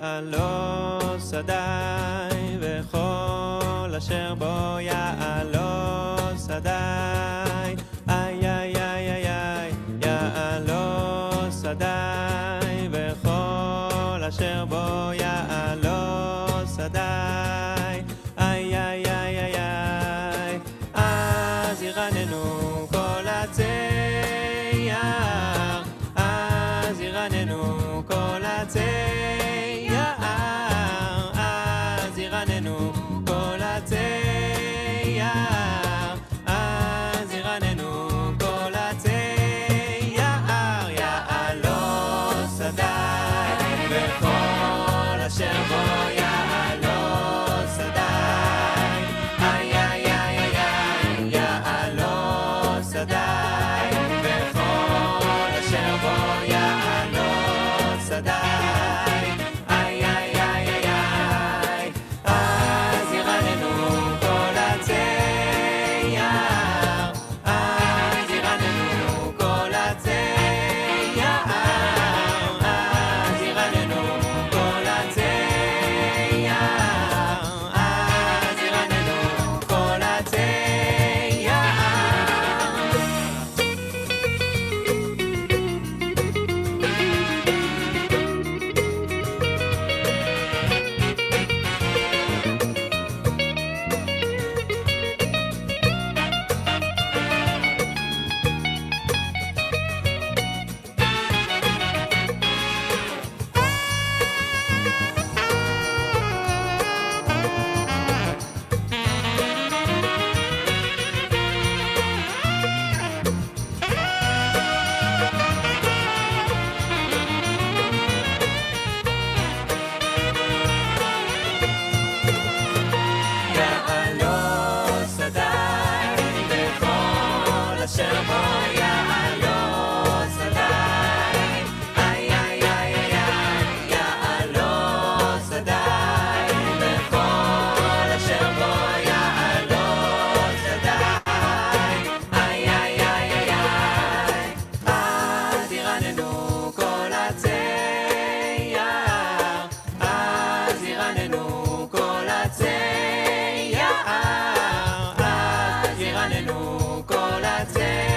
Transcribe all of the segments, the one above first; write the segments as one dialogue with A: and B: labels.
A: יעלו שדי וכל אשר בו יעלו שדי איי איי איי איי איי יעלו שדי וכל אשר בו יעלו שדי איי איי איי איי איי אז ירננו כל הצייר אז ירננו כל הצייר אז ירננו כל הצייר אז ירננו כל הצייר יעלו שדי וכל אשר בו יעלו שדי איי איי איי איי איי יעלו שדי וכל אשר בו יעלו שדי איי איי איי איי איי אז ירננו כל הצייר אז ירננו כל הצייר אז ירננו כל הצייר אז ירננו כל הצייר יעלו שדי וכל אשר בו יעלו שדי איי איי איי איי איי יעלו שדי וכל אשר בו יעלו שדי איי איי איי איי איי אז ירננו כל הצייר אז ירננו כל הצייר אז ירננו כל הצייר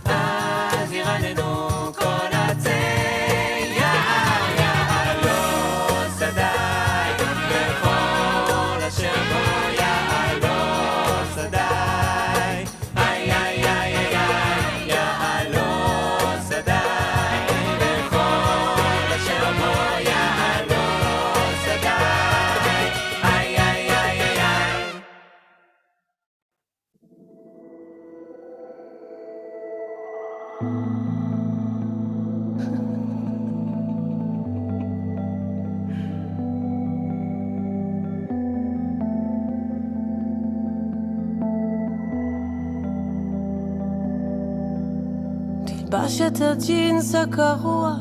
A: אז ירננו כל הצייר יעלו שדי וכל אשר בו יעלו שדי איי איי איי איי איי יעלו שדי וכל אשר בו יעלו שדי איי איי איי איי איי
B: תלבש את הג'ינס הקרוע,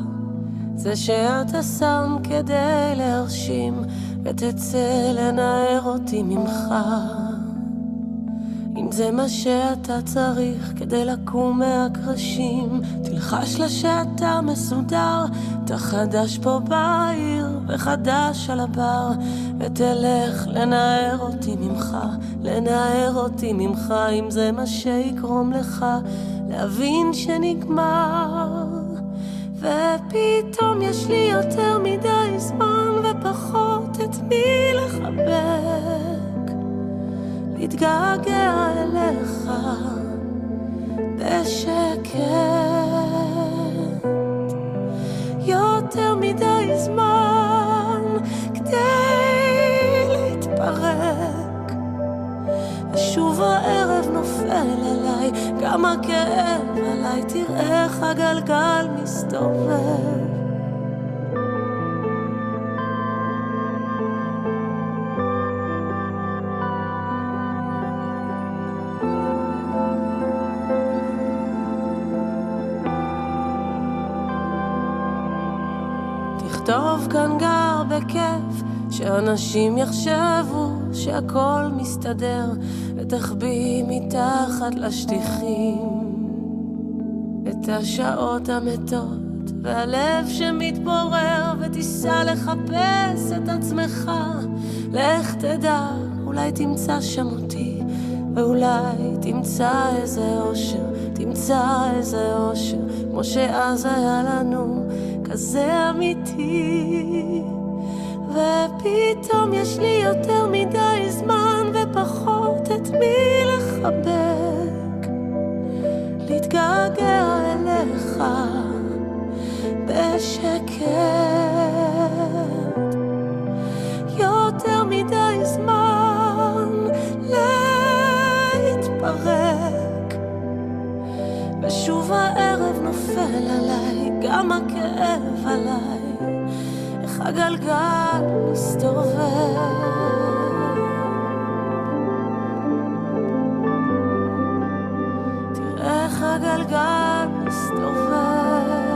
B: זה שאתה שם כדי להרשים, ותצא לנער אותי ממך. אם זה מה שאתה צריך כדי לקום מהקרשים, תלחש לה שאתה מסודר, אתה חדש פה בעיר וחדש על הבר, ותלך לנער אותי ממך, לנער אותי ממך. אם זה מה שיגרום לך להבין שנגמר, ופתאום יש לי יותר מדי זמן ופחות את מי לחבק, להתגעגע אליך בשקט. יותר מדי זמן כדי להתפרק, ושוב הערב נופל עליי, גם הכאב עליי, תראה איך הגלגל מסתובב. תכתוב כאן גר בכיף, שאנשים יחשבו שהכל מסתדר, ותחביא מתחת לשטיחים את השעות המתות והלב שמתפורר ותיסע לחפש את עצמך. לך תדע, אולי תמצא שם אותי, ואולי תמצא איזה אושר, תמצא איזה אושר, כמו שאז היה לנו, כזה אמיתי. ופתאום יש לי יותר מדי זמן ופחות את מי לחבק, להתגעגע אליך בשקט. יותר מדי זמן להתפרק, ושוב הערב נופל עליי, גם הכאב עליי, איך הגלגל מסתובב. תראה איך הגלגל מסתובב.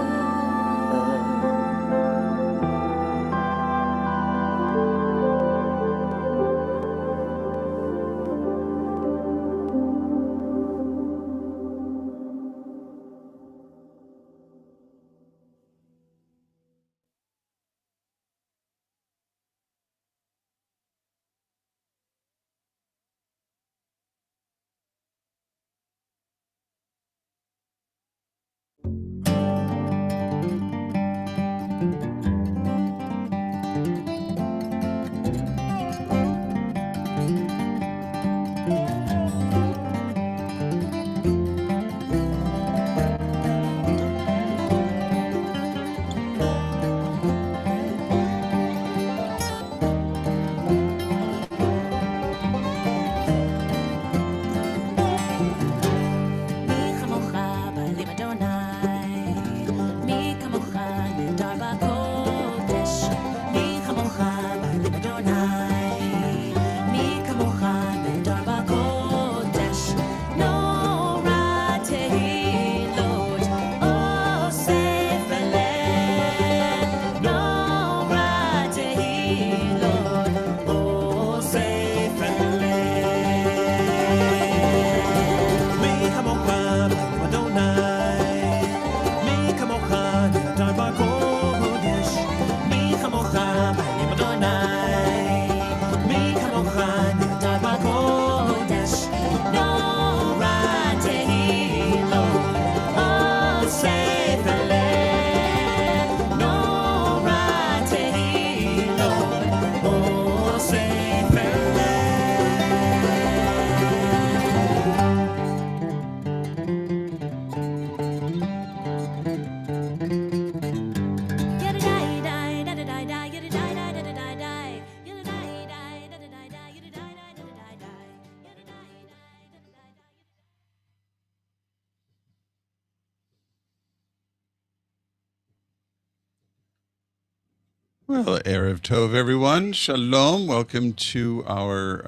C: Well, Erev Tov, everyone. Shalom. Welcome to our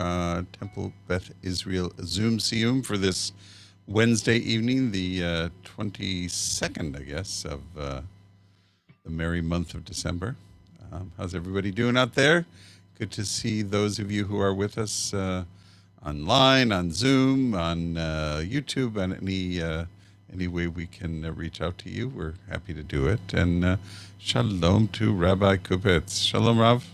C: Temple Beth Israel Zoom Siyyum for this Wednesday evening, the 22nd, I guess, of the merry month of December. How's everybody doing out there? Good to see those of you who are with us online, on Zoom, on YouTube, and any way we can reach out to you. We're happy to do it. And shalom to Rabbi Kupetz. Shalom, Rav.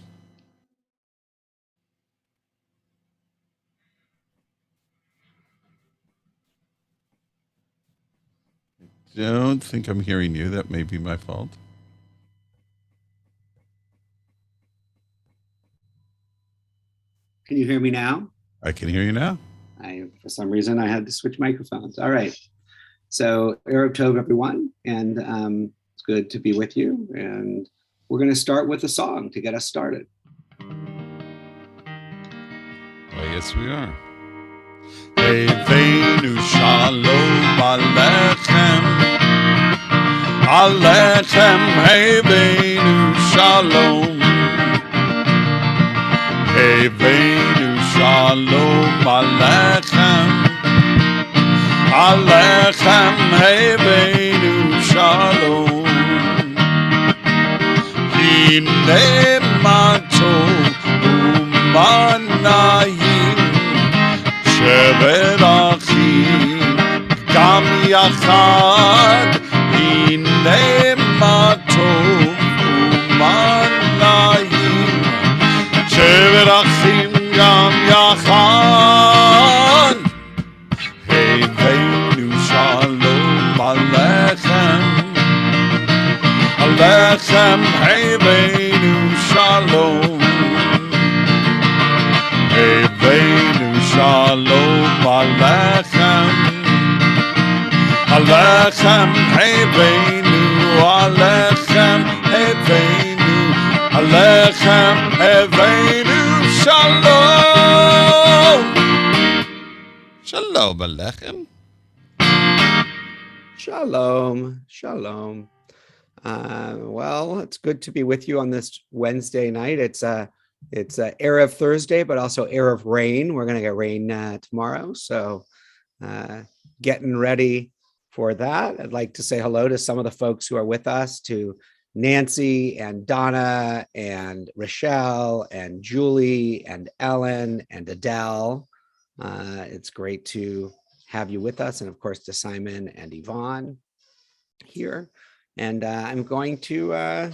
C: I don't think I'm hearing you. That may be my fault.
D: Can you hear me now?
C: I can hear you now.
D: For some reason, I had to switch microphones. All right. So, Erev Tov, everyone, and it's good to be with you. And we're going to start with a song to get us started.
C: Well, yes, we are. Eveinu shalom alechem, alechem eveinu shalom, eveinu shalom alechem, alechem eveinu shalom. Hine matov umanayim שבת אחים גם יחד הנה מה טוב ומה נעים, שבר אחים גם יחד. הבאנו שלום עליכם, עליכם הבאנו שלום, הבאנו שלום עליכם, עליכם הבאנו, עליכם הבאנו, עליכם הבאנו שלום. Shalom Alechem.
D: Shalom, shalom. Well, it's good to be with you on this Wednesday night. It's Erev Thursday, but also Erev rain. We're going to get rain tomorrow, so getting ready for that. I'd like to say hello to some of the folks who are with us, to Nancy and Donna and Rochelle and Julie and Ellen and Adele. It's great to have you with us, and of course to Simon and Yvonne here. And I'm going to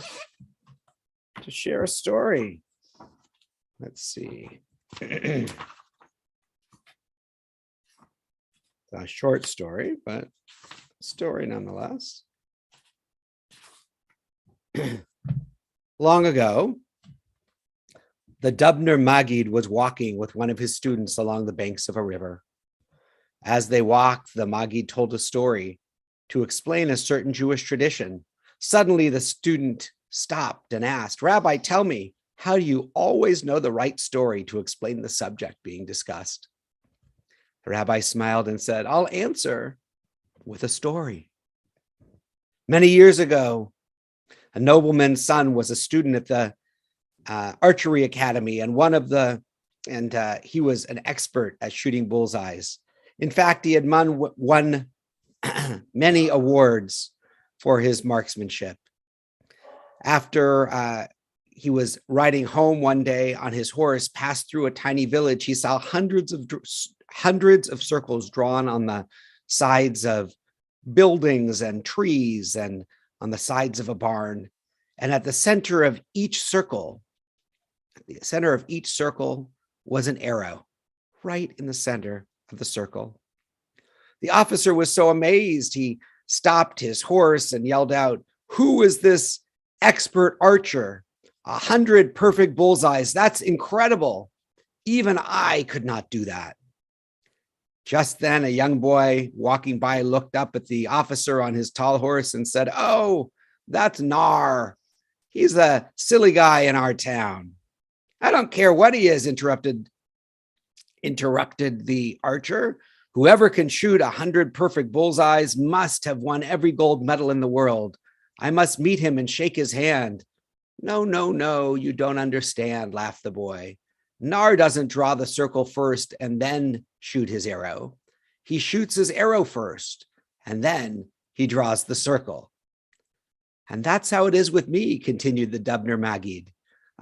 D: share a story. Let's see. It's a short story, but a story nonetheless. Long ago, the Dubner Maggid was walking with one of his students along the banks of a river. As they walked, the Maggid told a story to explain a certain Jewish tradition. Suddenly, the student stopped and asked, "Rabbi, tell me, how do you always know the right story to explain the subject being discussed?" The rabbi smiled and said, "I'll answer with a story. Many years ago, a nobleman's son was a student at the archery academy, and he was an expert at shooting bullseyes. In fact, he had won many awards for his marksmanship. After he was riding home one day on his horse, passed through a tiny village, he saw hundreds of circles drawn on the sides of buildings and trees and on the sides of a barn. And at the center of each circle, was an arrow, right in the center of the circle. The officer was so amazed, he stopped his horse and yelled out, "Who is this expert archer? 100 perfect bullseyes. That's incredible. Even I could not do that." Just then, a young boy walking by looked up at the officer on his tall horse and said, "Oh, that's Nar. He's a silly guy in our town." "I don't care what he is," interrupted the archer. "Whoever can shoot 100 perfect bullseyes must have won every gold medal in the world. I must meet him and shake his hand." No, you don't understand," laughed the boy. "Nar doesn't draw the circle first and then shoot his arrow. He shoots his arrow first, and then he draws the circle." "And that's how it is with me," continued the Dubner Maggid.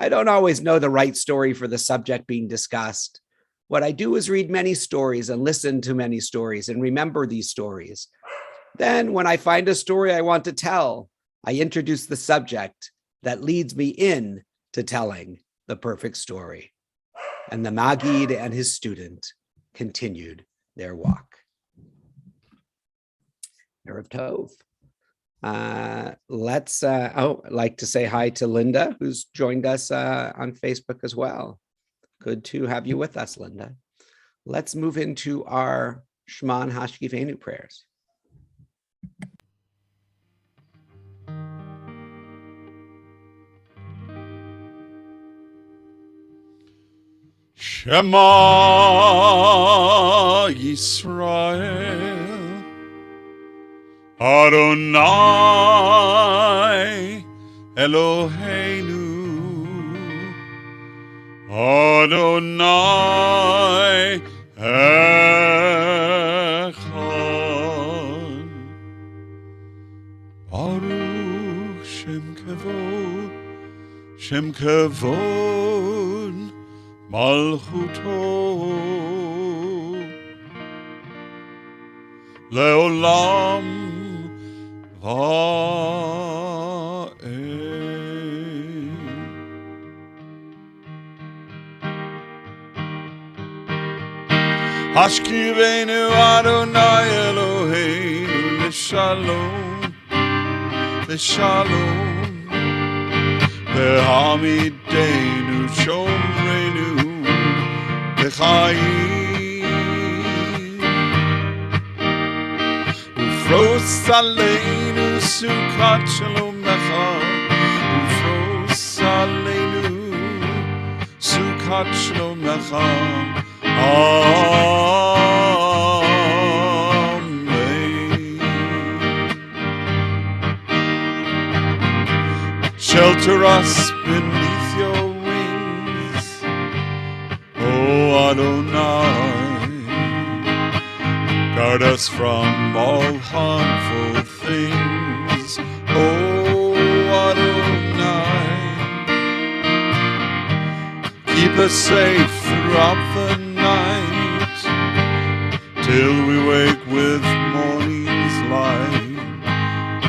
D: "I don't always know the right story for the subject being discussed. What I do is read many stories and listen to many stories and remember these stories. Then when I find a story I want to tell, I introduce the subject that leads me in to telling the perfect story." And the Maggid and his student continued their walk. Erev Tov. I'd like to say hi to Linda, who's joined us on Facebook as well. Good to have you with us, Linda. Let's move into our Shema Hashkivenu prayers.
C: Shema Yisrael, Adonai Eloheinu, Adonai Echad. Baruch Shem Kavod Malchuto Leolam Vad. Hashkivenu Adonai Eloheinu L'shalom, L'shalom, V'hamidenu Shomrenu L'chaim, Ufros Aleinu Sukkot Shalomecha, Ufros Aleinu Sukkot Shalomecha. Amen. Shelter us beneath your wings, O Adonai. Guard us from all harmful things, O Adonai. Keep us safe throughout the night, till we wake with morning's light.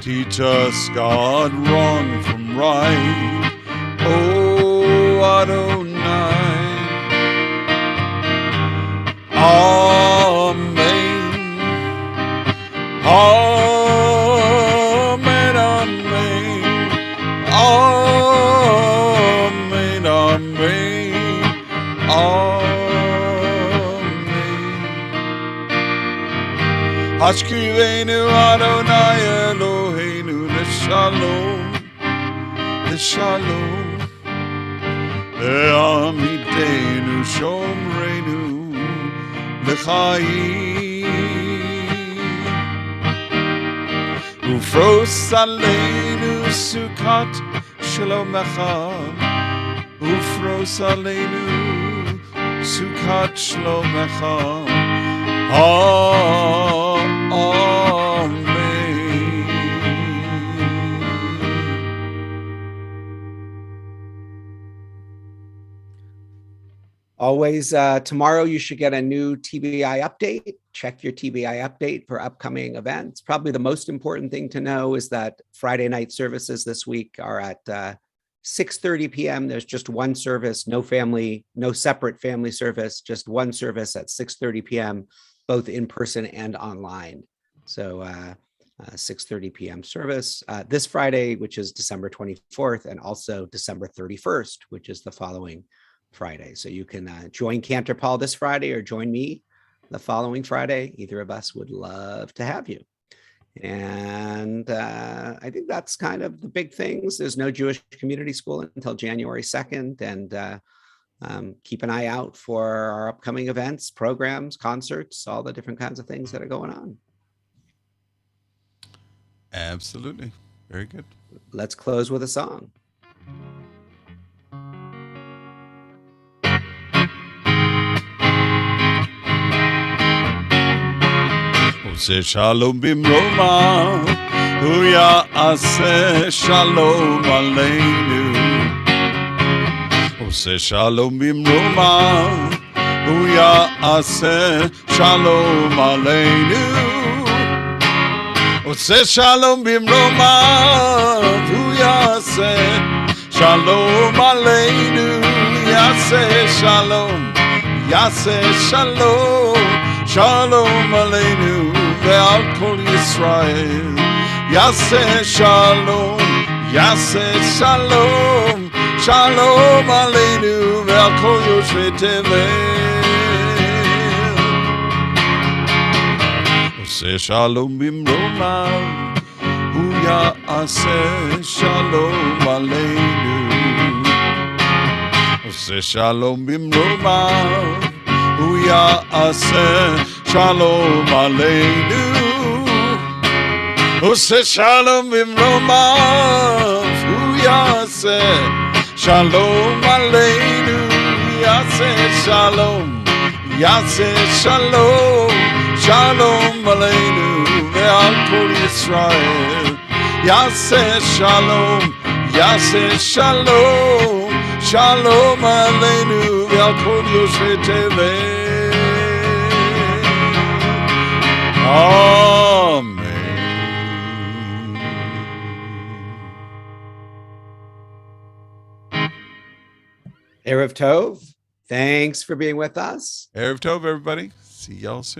C: Teach us, God, wrong from right, O Adonai. Amen. Amen, amen. Amen, amen. Amen. Hashkivenu Adonai Eloheinu L'shalom, L'shalom, Ve'amidenu Shomrenu L'chaim, Ufros Aleinu Sukkot Shalomecha, Ufros Aleinu Sukkot Shalomecha. Amen.
D: Always, tomorrow you should get a new TBI update. Check your TBI update for upcoming events. Probably the most important thing to know is that Friday night services this week are at 6:30 p.m. There's just one service, no separate family service, just one service at 6:30 p.m., both in person and online. So 6:30 p.m. service this Friday, which is December 24th, and also December 31st, which is the following Friday. So you can join Cantor Paul this Friday or join me the following Friday. Either of us would love to have you. And I think that's kind of the big things. There's no Jewish community school until January 2nd. And keep an eye out for our upcoming events, programs, concerts, all the different kinds of things that are going on.
C: Absolutely. Very good.
D: Let's close with a song.
C: Ose shalom bimroma, hu ya'aseh shalom aleinu. Ose shalom bimroma, hu ya'aseh shalom aleinu. Ose shalom bimroma, hu ya'aseh shalom aleinu. Ya'aseh shalom, ya'aseh shalom, shalom aleinu. Ve'al kol Yisrael, Yaseh Shalom, Yaseh Shalom, Shalom Aleinu, Ve'al kol Yoshvei Tevel. Oseh Shalom bimromav, Hu Ya'aseh Shalom Aleinu. Oseh Shalom bimromav, Hu Ya'aseh Shalom Aleinu. Oseh Shalom bimromav, Hu Ya'aseh Shalom Aleinu. Ya'aseh Shalom, Ya'aseh Shalom, Shalom Aleinu. Ve'al kol Yisrael, Ya'aseh Shalom, Ya'aseh Shalom, Shalom Aleinu. Ve'al kol Yoshvei Tevel. Amen.
D: Erev Tov. Thanks for being with us.
C: Erev Tov, everybody. See y'all soon.